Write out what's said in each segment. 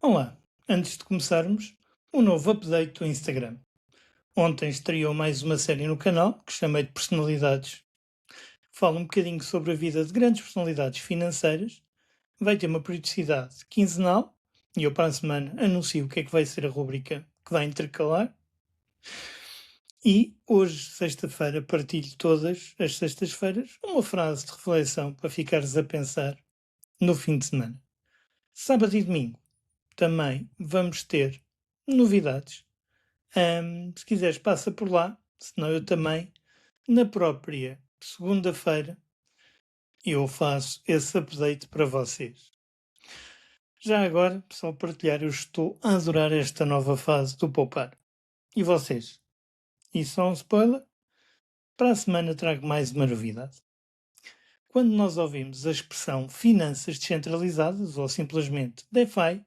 Olá, antes de começarmos, um novo update do Instagram. Ontem estreou mais uma série no canal que chamei de Personalidades. Fala um bocadinho sobre a vida de grandes personalidades financeiras. Vai ter uma periodicidade quinzenal e eu para a semana anuncio o que é que vai ser a rubrica que vai intercalar. E hoje, sexta-feira, partilho todas as sextas-feiras uma frase de reflexão para ficares a pensar no fim de semana. Sábado e domingo também vamos ter novidades. Se quiseres, passa por lá, senão eu também, na própria segunda-feira, eu faço esse update para vocês. Já agora, só partilhar, eu estou a adorar esta nova fase do poupar. E vocês? E só um spoiler, para a semana trago mais uma novidade. Quando nós ouvimos a expressão finanças descentralizadas ou simplesmente DeFi,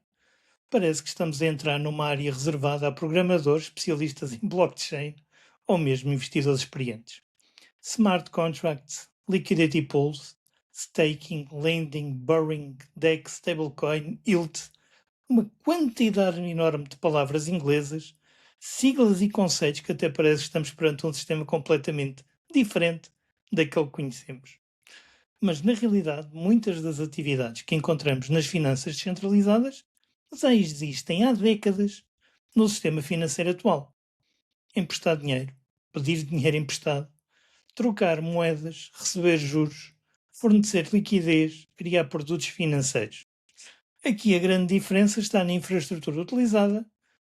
parece que estamos a entrar numa área reservada a programadores, especialistas em blockchain ou mesmo investidores experientes. Smart contracts, liquidity pools, staking, lending, borrowing, DEX, stablecoin, yield, uma quantidade enorme de palavras inglesas, siglas e conceitos que até parece que estamos perante um sistema completamente diferente daquele que conhecemos. Mas, na realidade, muitas das atividades que encontramos nas finanças descentralizadas já existem há décadas no sistema financeiro atual. Emprestar dinheiro, pedir dinheiro emprestado, trocar moedas, receber juros, fornecer liquidez, criar produtos financeiros. Aqui a grande diferença está na infraestrutura utilizada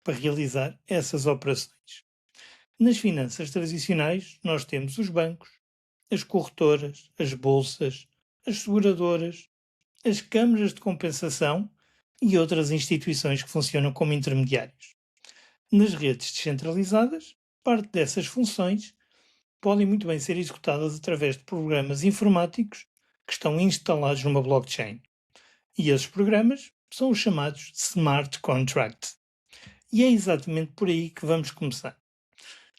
para realizar essas operações. Nas finanças tradicionais, nós temos os bancos, as corretoras, as bolsas, as seguradoras, as câmaras de compensação e outras instituições que funcionam como intermediários. Nas redes descentralizadas, parte dessas funções podem muito bem ser executadas através de programas informáticos que estão instalados numa blockchain. E esses programas são os chamados smart contracts. E é exatamente por aí que vamos começar.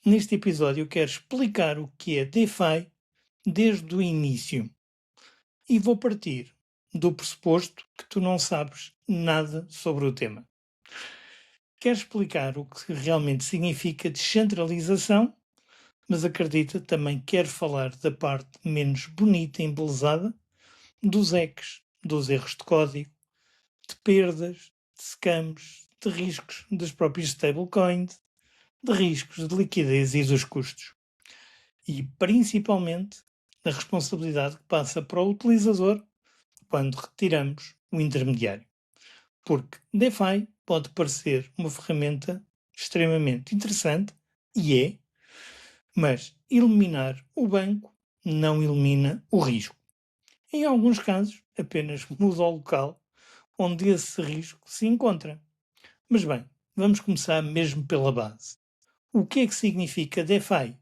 Neste episódio eu quero explicar o que é DeFi desde o início. E vou partir do pressuposto que tu não sabes nada sobre o tema. Quero explicar o que realmente significa descentralização, mas acredita, também quero falar da parte menos bonita e embelezada, dos hacks, dos erros de código, de perdas, de scams, de riscos dos próprios stablecoins, de riscos de liquidez e dos custos. E principalmente da responsabilidade que passa para o utilizador quando retiramos o intermediário. Porque DeFi pode parecer uma ferramenta extremamente interessante, e é, mas eliminar o banco não elimina o risco. Em alguns casos, apenas muda o local onde esse risco se encontra. Mas bem, vamos começar mesmo pela base. O que é que significa DeFi?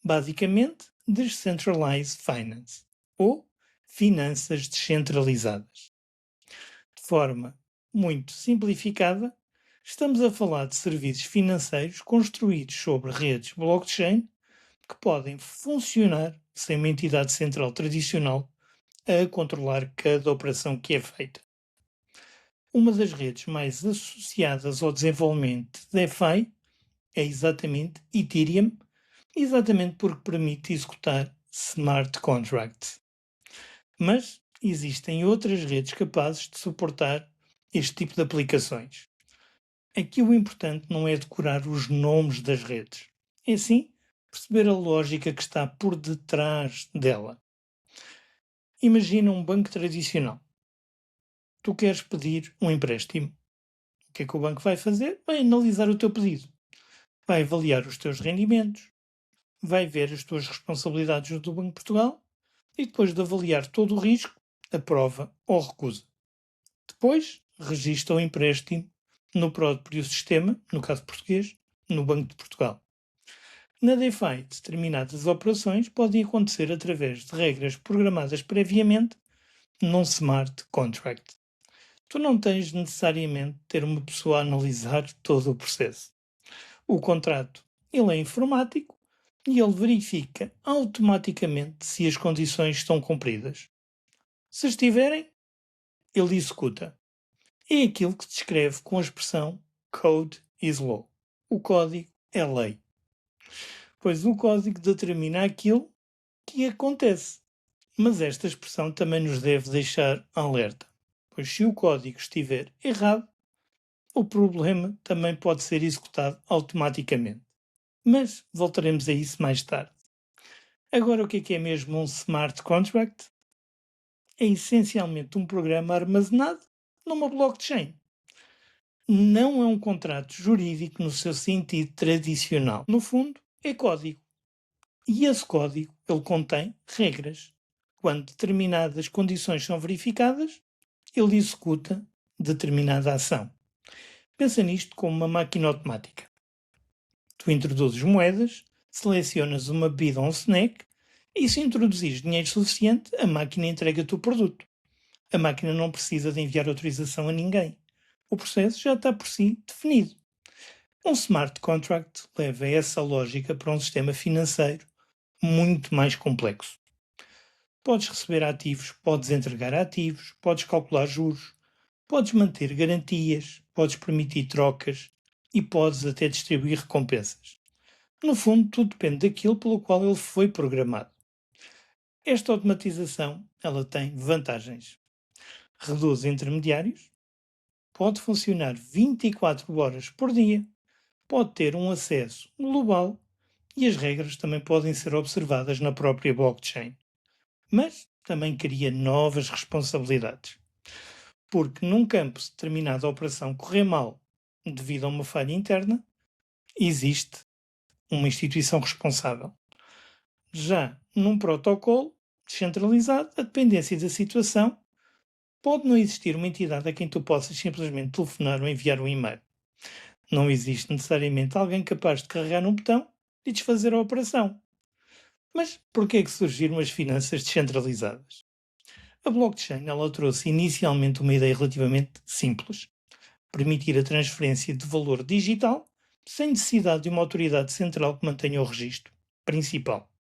Basicamente, Decentralized Finance, ou finanças descentralizadas. De forma muito simplificada, estamos a falar de serviços financeiros construídos sobre redes blockchain que podem funcionar sem uma entidade central tradicional a controlar cada operação que é feita. Uma das redes mais associadas ao desenvolvimento de DeFi é exatamente Ethereum, exatamente porque permite executar smart contracts. Mas existem outras redes capazes de suportar este tipo de aplicações. Aqui o importante não é decorar os nomes das redes, é sim perceber a lógica que está por detrás dela. Imagina um banco tradicional. Tu queres pedir um empréstimo. O que é que o banco vai fazer? Vai analisar o teu pedido. Vai avaliar os teus rendimentos, vai ver as tuas responsabilidades do Banco de Portugal e depois de avaliar todo o risco, aprova ou recusa. Depois, registra o empréstimo no próprio sistema, no caso português, no Banco de Portugal. Na DeFi, determinadas operações podem acontecer através de regras programadas previamente num smart contract. Tu não tens necessariamente de ter uma pessoa a analisar todo o processo. O contrato, ele é informático e ele verifica automaticamente se as condições estão cumpridas. Se estiverem, ele executa. é aquilo que se descreve com a expressão Code is Law. O código é lei. Pois o código determina aquilo que acontece. Mas esta expressão também nos deve deixar alerta, pois se o código estiver errado, o problema também pode ser executado automaticamente. Mas voltaremos a isso mais tarde. Agora, o que é mesmo um smart contract? É essencialmente um programa armazenado numa blockchain. Não é um contrato jurídico no seu sentido tradicional. No fundo, é código. E esse código, ele contém regras. Quando determinadas condições são verificadas, ele executa determinada ação. Pensa nisto como uma máquina automática. Tu introduzes moedas, selecionas uma bebida ou um snack e se introduzires dinheiro suficiente, a máquina entrega-te o produto. A máquina não precisa de enviar autorização a ninguém. O processo já está por si definido. Um smart contract leva essa lógica para um sistema financeiro muito mais complexo. Podes receber ativos, podes entregar ativos, podes calcular juros, podes manter garantias, podes permitir trocas e podes até distribuir recompensas. No fundo, tudo depende daquilo pelo qual ele foi programado. Esta automatização, ela tem vantagens. Reduz intermediários, pode funcionar 24 horas por dia, pode ter um acesso global e as regras também podem ser observadas na própria blockchain. Mas também cria novas responsabilidades. Porque num campo se determinada operação correr mal devido a uma falha interna, existe uma instituição responsável. Já num protocolo descentralizado, a dependência da situação, pode não existir uma entidade a quem tu possas simplesmente telefonar ou enviar um e-mail. Não existe necessariamente alguém capaz de carregar num botão e desfazer a operação. Mas por que é que surgiram as finanças descentralizadas? A blockchain ela trouxe inicialmente uma ideia relativamente simples. Permitir a transferência de valor digital sem necessidade de uma autoridade central que mantenha o registro principal.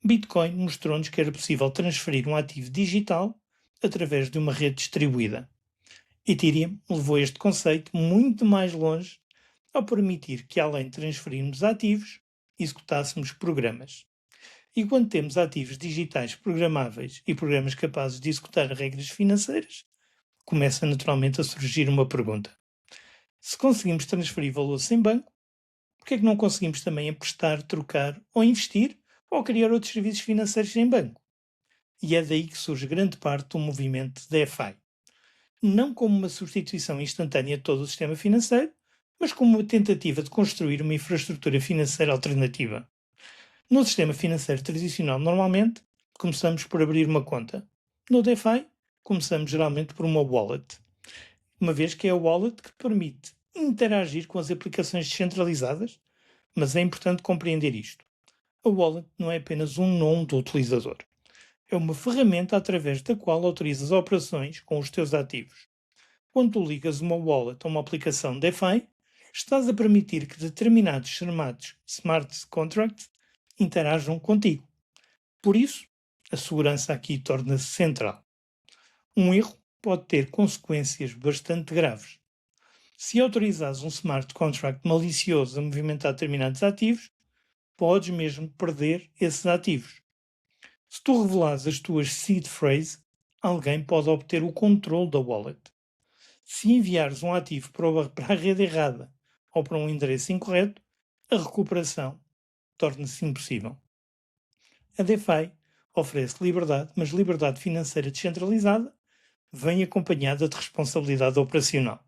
Bitcoin mostrou-nos que era possível transferir um ativo digital através de uma rede distribuída. Ethereum levou este conceito muito mais longe ao permitir que, além de transferirmos ativos, executássemos programas. E quando temos ativos digitais programáveis e programas capazes de executar regras financeiras, começa naturalmente a surgir uma pergunta. Se conseguimos transferir valor sem banco, por que é que não conseguimos também emprestar, trocar ou investir ou criar outros serviços financeiros sem banco? E é daí que surge grande parte do movimento DeFi. Não como uma substituição instantânea de todo o sistema financeiro, mas como uma tentativa de construir uma infraestrutura financeira alternativa. No sistema financeiro tradicional, normalmente, começamos por abrir uma conta. No DeFi, começamos geralmente por uma wallet, uma vez que é a wallet que permite interagir com as aplicações descentralizadas, mas é importante compreender isto. A wallet não é apenas um nome do utilizador. É uma ferramenta através da qual autorizas operações com os teus ativos. Quando tu ligas uma wallet a uma aplicação DeFi, estás a permitir que determinados chamados smart contracts interajam contigo. Por isso, a segurança aqui torna-se central. Um erro pode ter consequências bastante graves. Se autorizares um smart contract malicioso a movimentar determinados ativos, podes mesmo perder esses ativos. Se tu revelares as tuas seed phrase, alguém pode obter o controle da wallet. Se enviares um ativo para a rede errada ou para um endereço incorreto, a recuperação torna-se impossível. A DeFi oferece liberdade, mas liberdade financeira descentralizada vem acompanhada de responsabilidade operacional.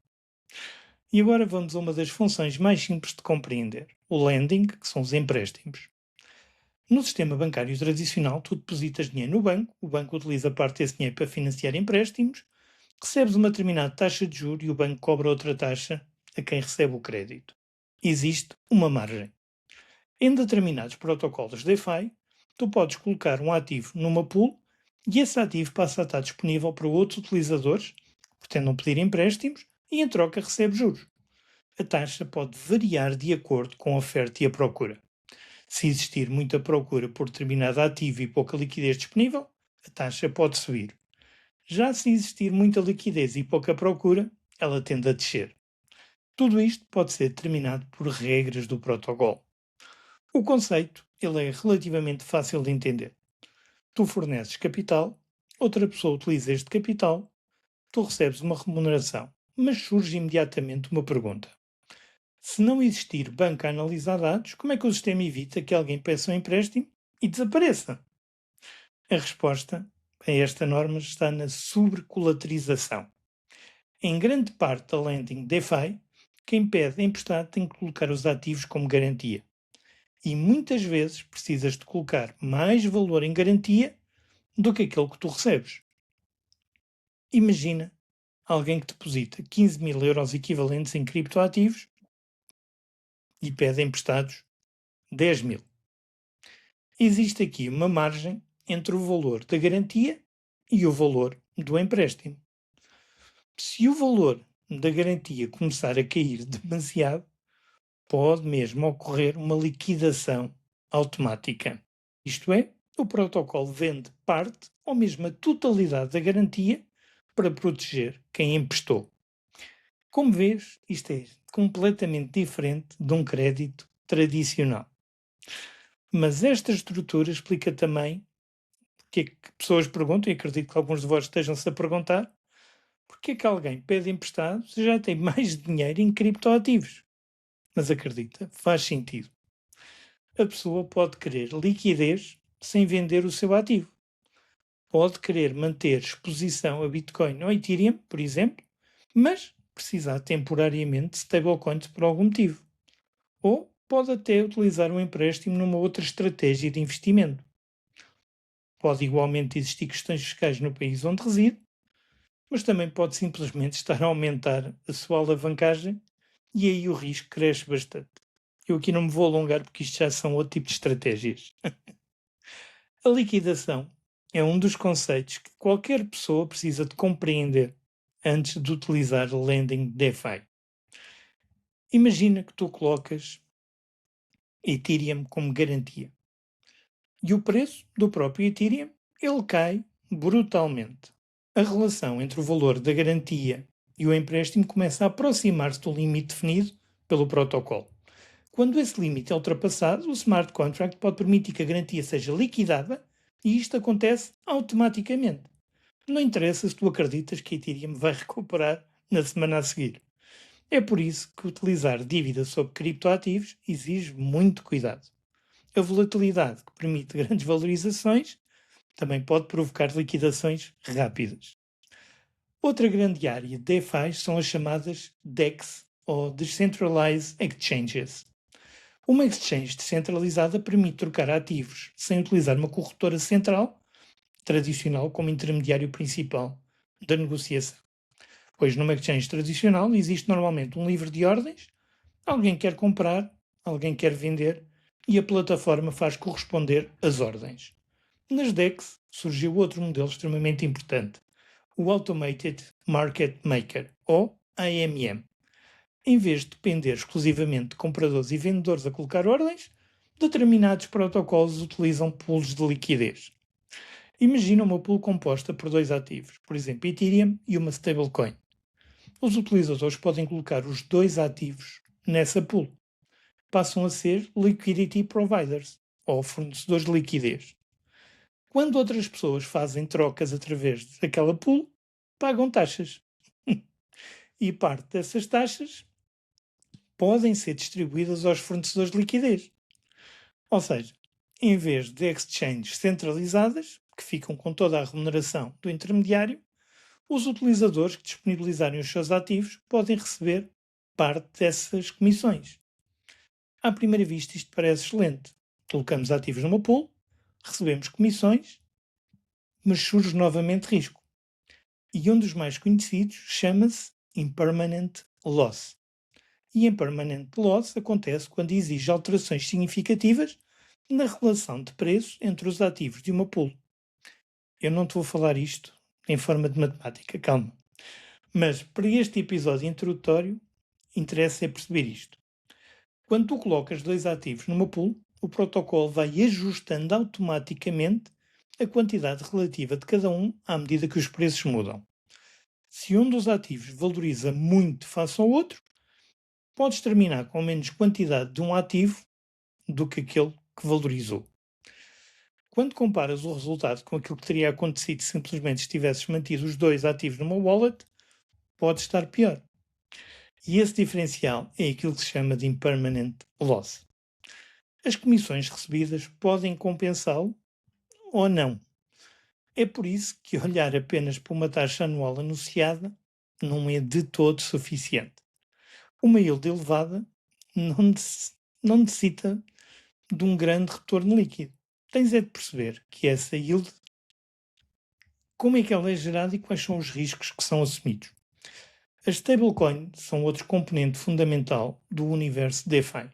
E agora vamos a uma das funções mais simples de compreender, o lending, que são os empréstimos. No sistema bancário tradicional, tu depositas dinheiro no banco, o banco utiliza parte desse dinheiro para financiar empréstimos, recebes uma determinada taxa de juros e o banco cobra outra taxa a quem recebe o crédito. Existe uma margem. Em determinados protocolos DeFi, tu podes colocar um ativo numa pool e esse ativo passa a estar disponível para outros utilizadores que pretendam pedir empréstimos e em troca recebe juros. A taxa pode variar de acordo com a oferta e a procura. Se existir muita procura por determinado ativo e pouca liquidez disponível, a taxa pode subir. Já se existir muita liquidez e pouca procura, ela tende a descer. Tudo isto pode ser determinado por regras do protocolo. O conceito ele é relativamente fácil de entender. Tu forneces capital, outra pessoa utiliza este capital, tu recebes uma remuneração, mas surge imediatamente uma pergunta. Se não existir banco a analisar dados, como é que o sistema evita que alguém peça um empréstimo e desapareça? A resposta a esta norma está na sobrecolaterização. Em grande parte da lending DeFi, quem pede emprestado tem que colocar os ativos como garantia. E muitas vezes precisas de colocar mais valor em garantia do que aquele que tu recebes. Imagina alguém que deposita 15 mil euros equivalentes em criptoativos e pede emprestados 10 mil. Existe aqui uma margem entre o valor da garantia e o valor do empréstimo. Se o valor da garantia começar a cair demasiado, pode mesmo ocorrer uma liquidação automática. Isto é, o protocolo vende parte ou mesmo a totalidade da garantia para proteger quem emprestou. Como vês, isto é completamente diferente de um crédito tradicional. Mas esta estrutura explica também porque é que pessoas perguntam, e acredito que alguns de vós estejam-se a perguntar, porque é que alguém pede emprestado se já tem mais dinheiro em criptoativos? Mas acredita, faz sentido. A pessoa pode querer liquidez sem vender o seu ativo. Pode querer manter exposição a Bitcoin ou Ethereum, por exemplo, mas precisar temporariamente de stablecoins por algum motivo. Ou pode até utilizar um empréstimo numa outra estratégia de investimento. Pode igualmente existir questões fiscais no país onde reside, mas também pode simplesmente estar a aumentar a sua alavancagem e aí o risco cresce bastante. Eu aqui não me vou alongar porque isto já são outro tipo de estratégias. A liquidação é um dos conceitos que qualquer pessoa precisa de compreender antes de utilizar lending DeFi. Imagina que tu colocas Ethereum como garantia e o preço do próprio Ethereum ele cai brutalmente. A relação entre o valor da garantia e o empréstimo começa a aproximar-se do limite definido pelo protocolo. Quando esse limite é ultrapassado, o smart contract pode permitir que a garantia seja liquidada e isto acontece automaticamente. Não interessa se tu acreditas que a Ethereum vai recuperar na semana a seguir. É por isso que utilizar dívida sobre criptoativos exige muito cuidado. A volatilidade que permite grandes valorizações também pode provocar liquidações rápidas. Outra grande área de DeFi são as chamadas DEX, ou Decentralized Exchanges. Uma exchange descentralizada permite trocar ativos sem utilizar uma corretora central, tradicional, como intermediário principal da negociação. Pois numa exchange tradicional existe normalmente um livro de ordens, alguém quer comprar, alguém quer vender e a plataforma faz corresponder as ordens. Nas DEX surgiu outro modelo extremamente importante, o Automated Market Maker, ou AMM. Em vez de depender exclusivamente de compradores e vendedores a colocar ordens, determinados protocolos utilizam pools de liquidez. Imagina uma pool composta por dois ativos, por exemplo, Ethereum e uma stablecoin. Os utilizadores podem colocar os dois ativos nessa pool. Passam a ser liquidity providers, ou fornecedores de liquidez. Quando outras pessoas fazem trocas através daquela pool, pagam taxas. E parte dessas taxas podem ser distribuídas aos fornecedores de liquidez. Ou seja, em vez de exchanges centralizadas, que ficam com toda a remuneração do intermediário, os utilizadores que disponibilizarem os seus ativos podem receber parte dessas comissões. À primeira vista, isto parece excelente. Colocamos ativos numa pool, recebemos comissões, mas surge novamente risco. E um dos mais conhecidos chama-se Impermanent Loss. E Impermanent Loss acontece quando exige alterações significativas na relação de preço entre os ativos de uma pool. Eu não te vou falar isto em forma de matemática, calma. Mas para este episódio introdutório, interessa é perceber isto. Quando tu colocas dois ativos numa pool, o protocolo vai ajustando automaticamente a quantidade relativa de cada um à medida que os preços mudam. Se um dos ativos valoriza muito face ao outro, podes terminar com menos quantidade de um ativo do que aquele que valorizou. Quando comparas o resultado com aquilo que teria acontecido se simplesmente estivesses mantido os dois ativos numa wallet, pode estar pior. E esse diferencial é aquilo que se chama de impermanent loss. As comissões recebidas podem compensá-lo ou não. É por isso que olhar apenas para uma taxa anual anunciada não é de todo suficiente. Uma yield elevada não necessita de um grande retorno líquido. Tens é de perceber que essa yield, como é que ela é gerada e quais são os riscos que são assumidos. As stablecoins são outro componente fundamental do universo DeFi.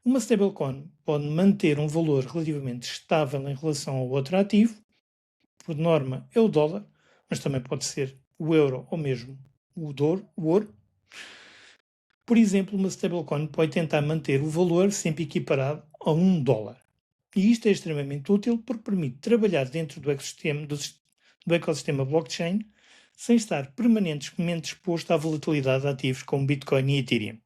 Uma stablecoin pode manter um valor relativamente estável em relação ao outro ativo, por norma é o dólar, mas também pode ser o euro ou mesmo o ouro. Por exemplo, uma stablecoin pode tentar manter o valor sempre equiparado a $1. E isto é extremamente útil porque permite trabalhar dentro do ecossistema blockchain sem estar permanentemente exposto à volatilidade de ativos como Bitcoin e Ethereum.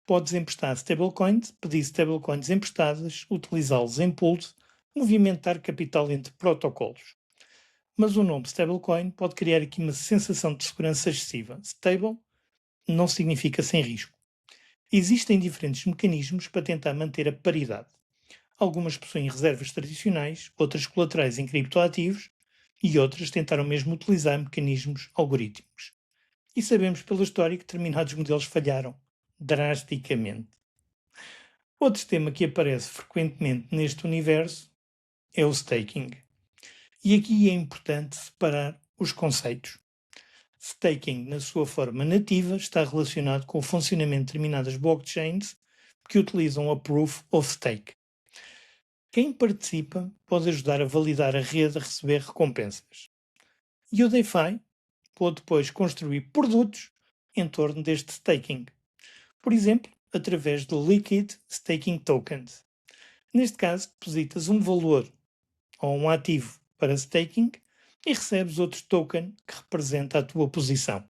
Podes emprestar stablecoins, pedir stablecoins emprestadas, utilizá-los em pools, movimentar capital entre protocolos. Mas o nome stablecoin pode criar aqui uma sensação de segurança excessiva. Stable não significa sem risco. Existem diferentes mecanismos para tentar manter a paridade. Algumas possuem reservas tradicionais, outras colaterais em criptoativos e outras tentaram mesmo utilizar mecanismos algorítmicos. E sabemos pela história que determinados modelos falharam drasticamente. Outro tema que aparece frequentemente neste universo é o staking. E aqui é importante separar os conceitos. Staking, na sua forma nativa, está relacionado com o funcionamento de determinadas blockchains que utilizam a Proof of Stake. Quem participa pode ajudar a validar a rede a receber recompensas. E o DeFi pode depois construir produtos em torno deste staking. Por exemplo, através de Liquid Staking Tokens. Neste caso, depositas um valor ou um ativo para staking e recebes outro token que representa a tua posição.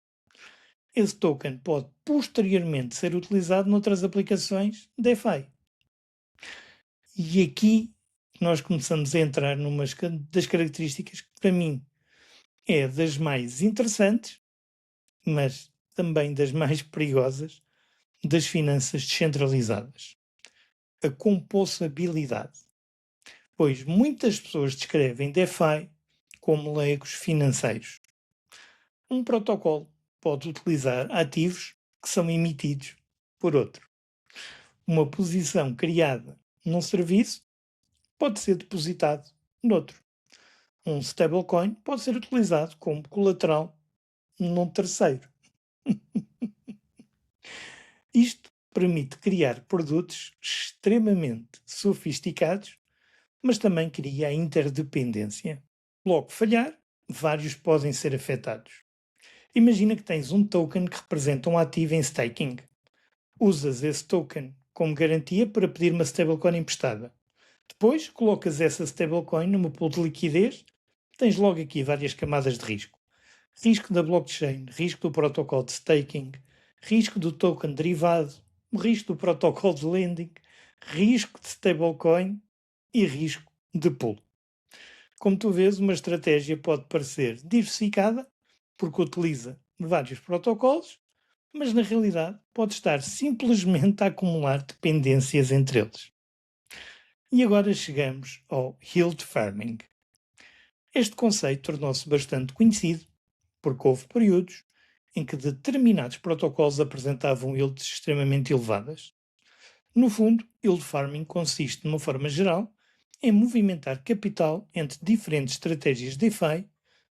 Esse token pode posteriormente ser utilizado noutras aplicações DeFi. E aqui nós começamos a entrar numa das características que para mim é das mais interessantes, mas também das mais perigosas das finanças descentralizadas. A composabilidade. Pois muitas pessoas descrevem DeFi como leigos financeiros. Um protocolo pode utilizar ativos que são emitidos por outro. Uma posição criada num serviço pode ser depositado noutro. Um stablecoin pode ser utilizado como colateral num terceiro. Isto permite criar produtos extremamente sofisticados, mas também cria a interdependência. Logo falhar, vários podem ser afetados. Imagina que tens um token que representa um ativo em staking. Usas esse token como garantia para pedir uma stablecoin emprestada. Depois, colocas essa stablecoin numa pool de liquidez. Tens logo aqui várias camadas de risco. Risco da blockchain, risco do protocolo de staking, risco do token derivado, risco do protocolo de lending, risco de stablecoin e risco de pool. Como tu vês, uma estratégia pode parecer diversificada, porque utiliza vários protocolos, mas na realidade pode estar simplesmente a acumular dependências entre eles. E agora chegamos ao yield farming. Este conceito tornou-se bastante conhecido porque houve períodos em que determinados protocolos apresentavam yields extremamente elevadas. No fundo, yield farming consiste, de uma forma geral, em movimentar capital entre diferentes estratégias DeFi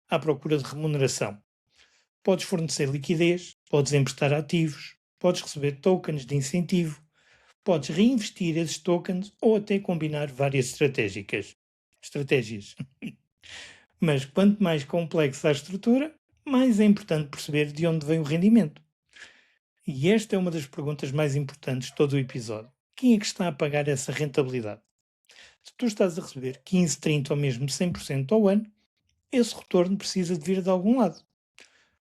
à procura de remuneração. Podes fornecer liquidez, podes emprestar ativos, podes receber tokens de incentivo, podes reinvestir esses tokens ou até combinar várias estratégias. Mas quanto mais complexa a estrutura, mais é importante perceber de onde vem o rendimento. E esta é uma das perguntas mais importantes de todo o episódio. Quem é que está a pagar essa rentabilidade? Se tu estás a receber 15, 30 ou mesmo 100% ao ano, esse retorno precisa de vir de algum lado.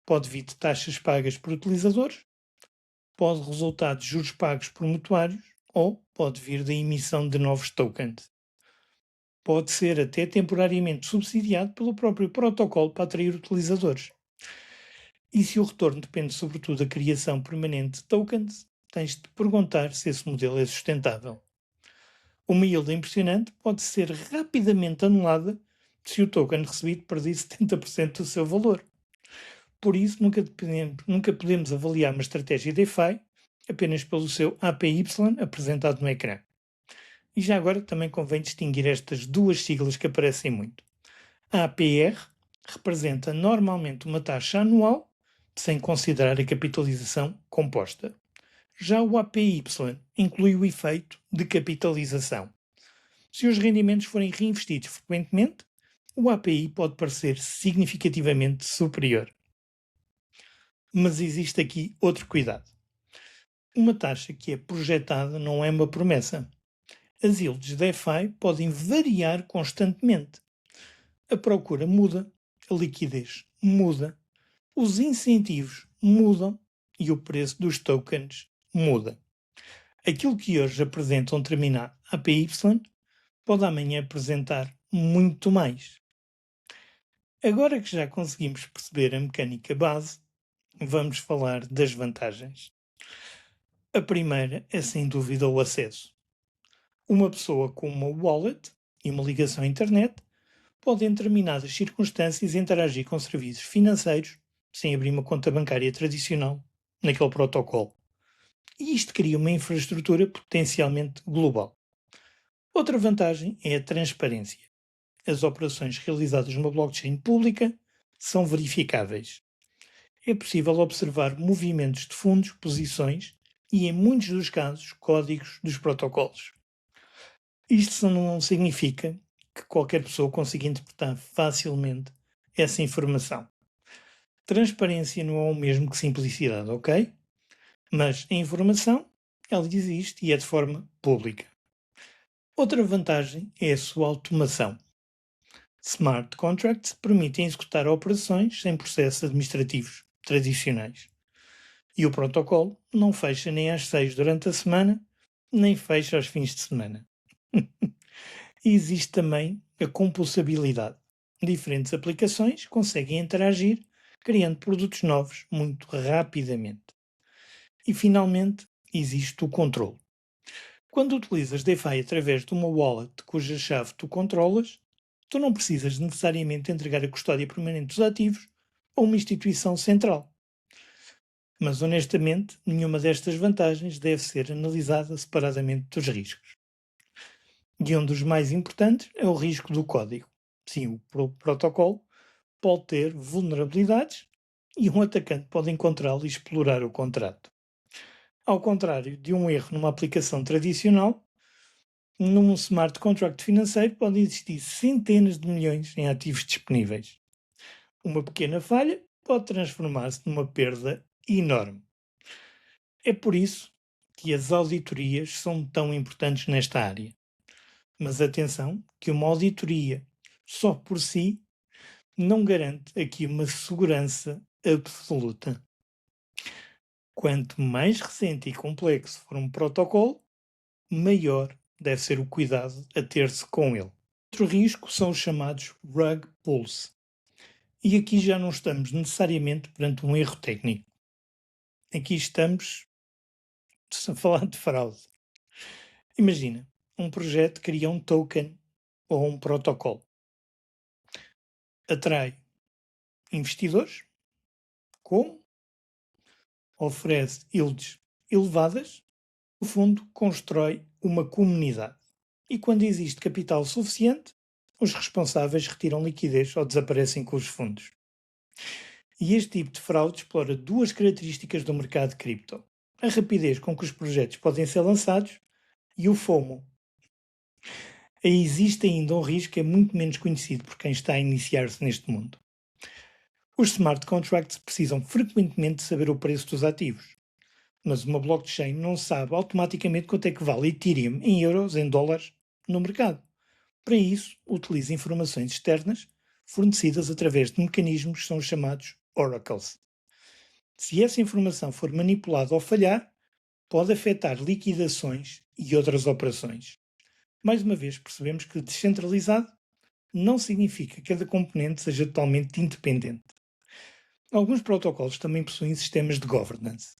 Pode vir de taxas pagas por utilizadores, pode resultar de juros pagos por mutuários ou pode vir da emissão de novos tokens. Pode ser até temporariamente subsidiado pelo próprio protocolo para atrair utilizadores. E se o retorno depende sobretudo da criação permanente de tokens, tens de perguntar se esse modelo é sustentável. Uma yield impressionante pode ser rapidamente anulada se o token recebido perder 70% do seu valor. Por isso, nunca podemos avaliar uma estratégia DeFi apenas pelo seu APY apresentado no ecrã. E já agora também convém distinguir estas duas siglas que aparecem muito. A APR representa normalmente uma taxa anual, sem considerar a capitalização composta. Já o APY inclui o efeito de capitalização. Se os rendimentos forem reinvestidos frequentemente, o API pode parecer significativamente superior. Mas existe aqui outro cuidado. Uma taxa que é projetada não é uma promessa. As yields DeFi podem variar constantemente. A procura muda, a liquidez muda, os incentivos mudam e o preço dos tokens muda. Aquilo que hoje apresenta um determinado APY pode amanhã apresentar muito mais. Agora que já conseguimos perceber a mecânica base, vamos falar das vantagens. A primeira é sem dúvida o acesso. Uma pessoa com uma wallet e uma ligação à internet pode em determinadas circunstâncias interagir com serviços financeiros sem abrir uma conta bancária tradicional naquele protocolo. E isto cria uma infraestrutura potencialmente global. Outra vantagem é a transparência. As operações realizadas numa blockchain pública são verificáveis. É possível observar movimentos de fundos, posições e, em muitos dos casos, códigos dos protocolos. Isto não significa que qualquer pessoa consiga interpretar facilmente essa informação. Transparência não é o mesmo que simplicidade, ok? Mas a informação, ela existe e é de forma pública. Outra vantagem é a sua automação. Smart contracts permitem executar operações sem processos administrativos tradicionais. E o protocolo não fecha nem às 6 durante a semana, nem fecha aos fins de semana. E existe também a compulsabilidade. Diferentes aplicações conseguem interagir, criando produtos novos muito rapidamente. E finalmente, existe o controle. Quando utilizas DeFi através de uma wallet cuja chave tu controlas, tu não precisas necessariamente entregar a custódia permanente dos ativos a uma instituição central. Mas honestamente, nenhuma destas vantagens deve ser analisada separadamente dos riscos. E um dos mais importantes é o risco do código. Sim, o protocolo pode ter vulnerabilidades e um atacante pode encontrá-lo e explorar o contrato. Ao contrário de um erro numa aplicação tradicional, num smart contract financeiro podem existir centenas de milhões em ativos disponíveis. Uma pequena falha pode transformar-se numa perda enorme. É por isso que as auditorias são tão importantes nesta área. Mas atenção, que uma auditoria só por si não garante aqui uma segurança absoluta. Quanto mais recente e complexo for um protocolo, maior deve ser o cuidado a ter-se com ele. Outro risco são os chamados rug pulls. E aqui já não estamos necessariamente perante um erro técnico. Aqui estamos a falar de fraude. Imagina, um projeto cria um token ou um protocolo. Atrai investidores. Como? Oferece yields elevadas. No fundo, constrói uma comunidade. E quando existe capital suficiente, os responsáveis retiram liquidez ou desaparecem com os fundos. E este tipo de fraude explora duas características do mercado de cripto: a rapidez com que os projetos podem ser lançados e o FOMO. Aí existe ainda um risco que é muito menos conhecido por quem está a iniciar-se neste mundo. Os smart contracts precisam frequentemente saber o preço dos ativos, mas uma blockchain não sabe automaticamente quanto é que vale Ethereum em euros, em dólares, no mercado. Para isso, utiliza informações externas fornecidas através de mecanismos que são chamados oracles. Se essa informação for manipulada ou falhar, pode afetar liquidações e outras operações. Mais uma vez, percebemos que descentralizado não significa que cada componente seja totalmente independente. Alguns protocolos também possuem sistemas de governance.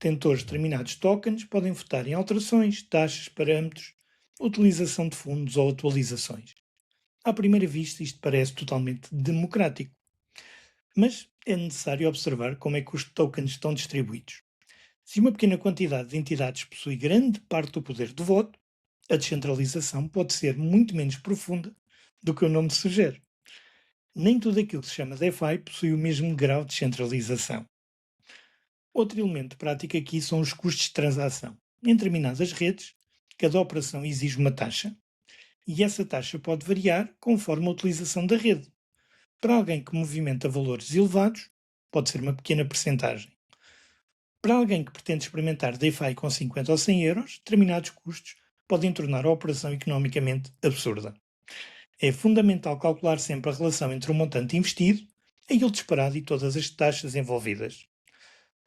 Detentores de determinados tokens podem votar em alterações, taxas, parâmetros, utilização de fundos ou atualizações. À primeira vista, isto parece totalmente democrático. Mas é necessário observar como é que os tokens estão distribuídos. Se uma pequena quantidade de entidades possui grande parte do poder de voto, a descentralização pode ser muito menos profunda do que o nome sugere. Nem tudo aquilo que se chama DeFi possui o mesmo grau de descentralização. Outro elemento prático aqui são os custos de transação. Em determinadas redes, cada operação exige uma taxa, e essa taxa pode variar conforme a utilização da rede. Para alguém que movimenta valores elevados, pode ser uma pequena percentagem. Para alguém que pretende experimentar DeFi com 50 ou 100 euros, determinados custos podem tornar a operação economicamente absurda. É fundamental calcular sempre a relação entre o montante investido, a yield esperado e todas as taxas envolvidas.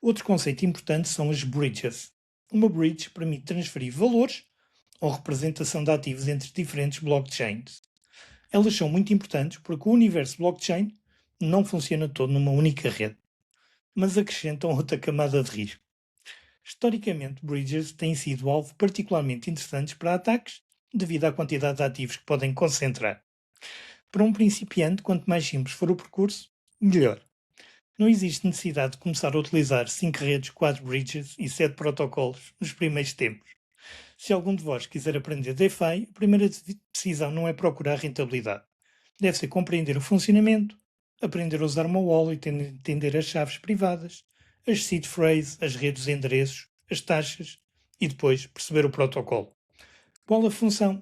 Outro conceito importante são as bridges. Uma bridge permite transferir valores ou representação de ativos entre diferentes blockchains. Elas são muito importantes porque o universo blockchain não funciona todo numa única rede, mas acrescentam outra camada de risco. Historicamente, bridges têm sido alvo particularmente interessantes para ataques devido à quantidade de ativos que podem concentrar. Para um principiante, quanto mais simples for o percurso, melhor. Não existe necessidade de começar a utilizar 5 redes, 4 bridges e 7 protocolos nos primeiros tempos. Se algum de vós quiser aprender DeFi, a primeira decisão não é procurar rentabilidade. Deve ser compreender o funcionamento, aprender a usar uma wallet, entender as chaves privadas, as seed phrases, as redes de endereços, as taxas e depois perceber o protocolo. Qual a função?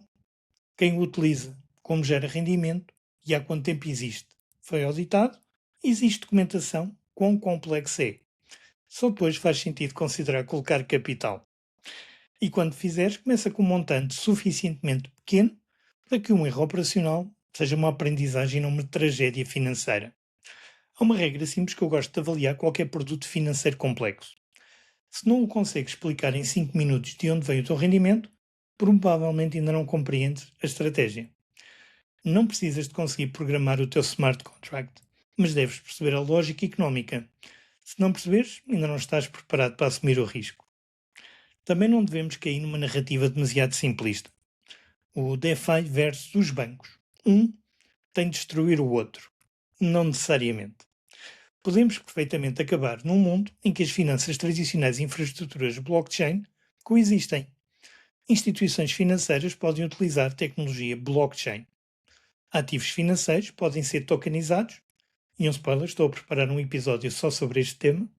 Quem o utiliza? Como gera rendimento? E há quanto tempo existe? Foi auditado? Existe documentação? Quão complexo é? Só depois faz sentido considerar colocar capital. E quando fizeres, começa com um montante suficientemente pequeno para que um erro operacional seja uma aprendizagem e não uma tragédia financeira. Há uma regra simples que eu gosto de avaliar qualquer produto financeiro complexo. Se não o consegues explicar em 5 minutos de onde veio o teu rendimento, provavelmente ainda não compreendes a estratégia. Não precisas de conseguir programar o teu smart contract, mas deves perceber a lógica económica. Se não perceberes, ainda não estás preparado para assumir o risco. Também não devemos cair numa narrativa demasiado simplista. O DeFi versus os bancos. Um tem de destruir o outro. Não necessariamente. Podemos perfeitamente acabar num mundo em que as finanças tradicionais e infraestruturas blockchain coexistem. Instituições financeiras podem utilizar tecnologia blockchain. Ativos financeiros podem ser tokenizados, e um spoiler, estou a preparar um episódio só sobre este tema,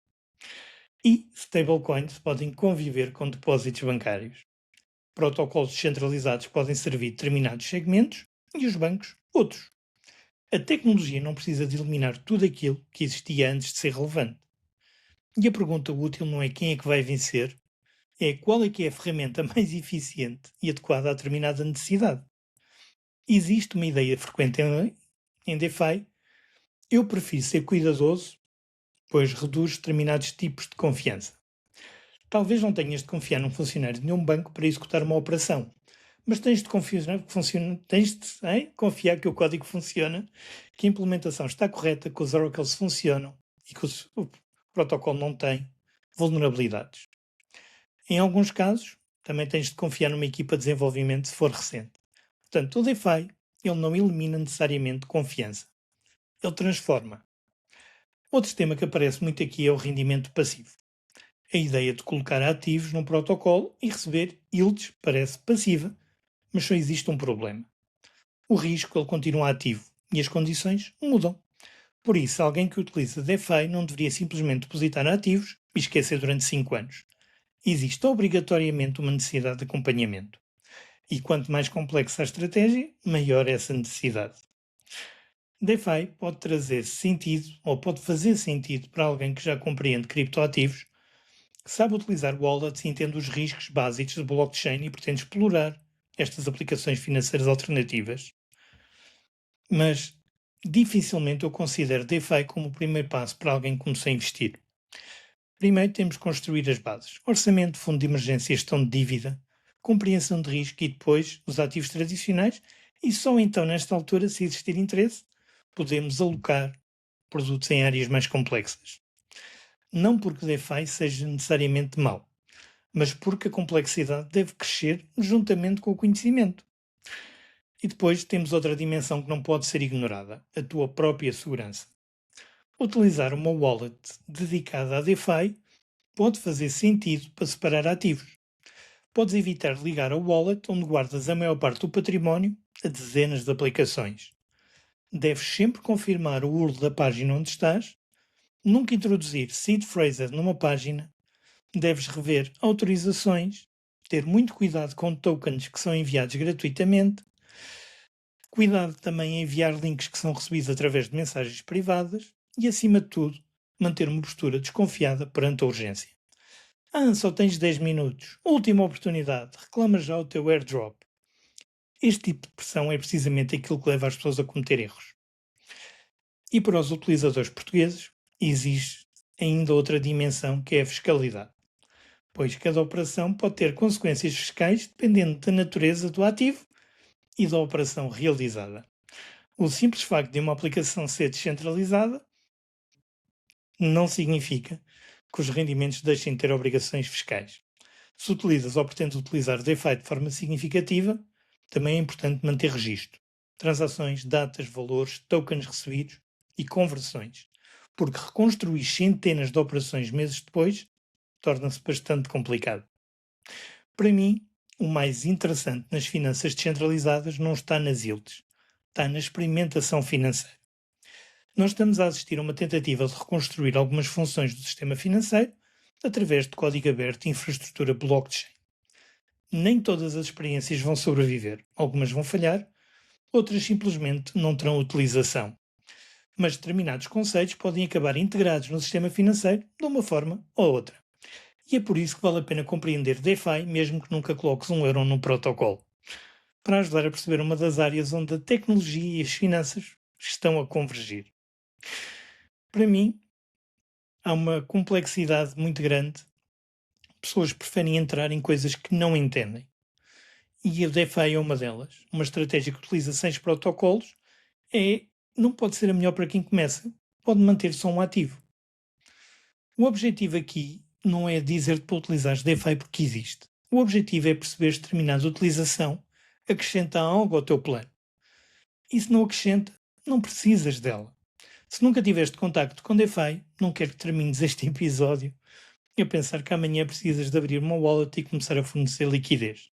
e stablecoins podem conviver com depósitos bancários. Protocolos descentralizados podem servir determinados segmentos e os bancos outros. A tecnologia não precisa de eliminar tudo aquilo que existia antes de ser relevante. E a pergunta útil não é quem é que vai vencer, é qual é que é a ferramenta mais eficiente e adequada a determinada necessidade. Existe uma ideia frequente em DeFi: eu prefiro ser cuidadoso, pois reduz determinados tipos de confiança. Talvez não tenhas de confiar num funcionário de nenhum banco para executar uma operação, mas tens de confiar que o código funciona, que a implementação está correta, que os oracles funcionam e que o protocolo não tem vulnerabilidades. Em alguns casos, também tens de confiar numa equipa de desenvolvimento se for recente. Portanto, o DeFi, ele não elimina necessariamente confiança. Ele transforma. Outro tema que aparece muito aqui é o rendimento passivo. A ideia de colocar ativos num protocolo e receber yields parece passiva, mas só existe um problema. O risco ele continua ativo e as condições mudam. Por isso, alguém que utiliza DeFi não deveria simplesmente depositar ativos e esquecer durante 5 anos. Existe obrigatoriamente uma necessidade de acompanhamento. E quanto mais complexa a estratégia, maior é essa necessidade. DeFi pode trazer sentido ou pode fazer sentido para alguém que já compreende criptoativos, que sabe utilizar wallets e entende os riscos básicos de blockchain e pretende explorar estas aplicações financeiras alternativas. Mas dificilmente eu considero DeFi como o primeiro passo para alguém que começou a investir. Primeiro temos que construir as bases. Orçamento, fundo de emergência, gestão de dívida, compreensão de risco e depois os ativos tradicionais. E só então, nesta altura, se existir interesse, podemos alocar produtos em áreas mais complexas. Não porque DeFi seja necessariamente mau, mas porque a complexidade deve crescer juntamente com o conhecimento. E depois temos outra dimensão que não pode ser ignorada, a tua própria segurança. Utilizar uma wallet dedicada a DeFi pode fazer sentido para separar ativos. Podes evitar ligar a wallet onde guardas a maior parte do património a dezenas de aplicações. Deves sempre confirmar o URL da página onde estás, nunca introduzir seed phrases numa página, deves rever autorizações, ter muito cuidado com tokens que são enviados gratuitamente, cuidado também em enviar links que são recebidos através de mensagens privadas e, acima de tudo, manter uma postura desconfiada perante a urgência. Só tens 10 minutos. Última oportunidade. Reclama já o teu airdrop. Este tipo de pressão é precisamente aquilo que leva as pessoas a cometer erros. E para os utilizadores portugueses, existe ainda outra dimensão que é a fiscalidade, pois cada operação pode ter consequências fiscais dependendo da natureza do ativo e da operação realizada. O simples facto de uma aplicação ser descentralizada não significa que os rendimentos deixem de ter obrigações fiscais. Se utilizas ou pretendes utilizar DeFi de forma significativa, também é importante manter registro. Transações, datas, valores, tokens recebidos e conversões, porque reconstruir centenas de operações meses depois torna-se bastante complicado. Para mim, o mais interessante nas finanças descentralizadas não está nas yields, está na experimentação financeira. Nós estamos a assistir a uma tentativa de reconstruir algumas funções do sistema financeiro através de código aberto e infraestrutura blockchain. Nem todas as experiências vão sobreviver, algumas vão falhar, outras simplesmente não terão utilização. Mas determinados conceitos podem acabar integrados no sistema financeiro de uma forma ou outra. E é por isso que vale a pena compreender DeFi mesmo que nunca coloques um euro no protocolo, para ajudar a perceber uma das áreas onde a tecnologia e as finanças estão a convergir. Para mim, há uma complexidade muito grande. Pessoas preferem entrar em coisas que não entendem. E a DeFi é uma delas. Uma estratégia que utiliza 6 protocolos não pode ser a melhor para quem começa. Pode manter só um ativo. O objetivo aqui não é dizer-te para utilizares DeFi porque existe. O objetivo é perceber se determinada utilização acrescenta algo ao teu plano. E se não acrescenta, não precisas dela. Se nunca tiveste contacto com DeFi, não quero que termines este episódio a pensar que amanhã precisas de abrir uma wallet e começar a fornecer liquidez.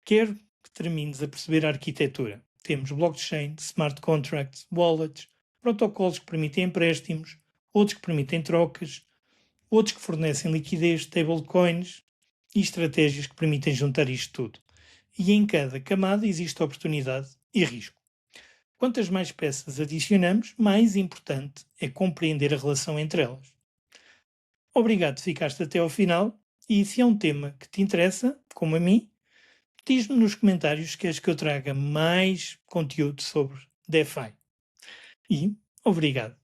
Quero que termines a perceber a arquitetura. Temos blockchain, smart contracts, wallets, protocolos que permitem empréstimos, outros que permitem trocas, outros que fornecem liquidez, stablecoins e estratégias que permitem juntar isto tudo. E em cada camada existe oportunidade e risco. Quantas mais peças adicionamos, mais importante é compreender a relação entre elas. Obrigado se ficaste até ao final e se é um tema que te interessa, como a mim, diz-me nos comentários se queres que eu traga mais conteúdo sobre DeFi. E obrigado.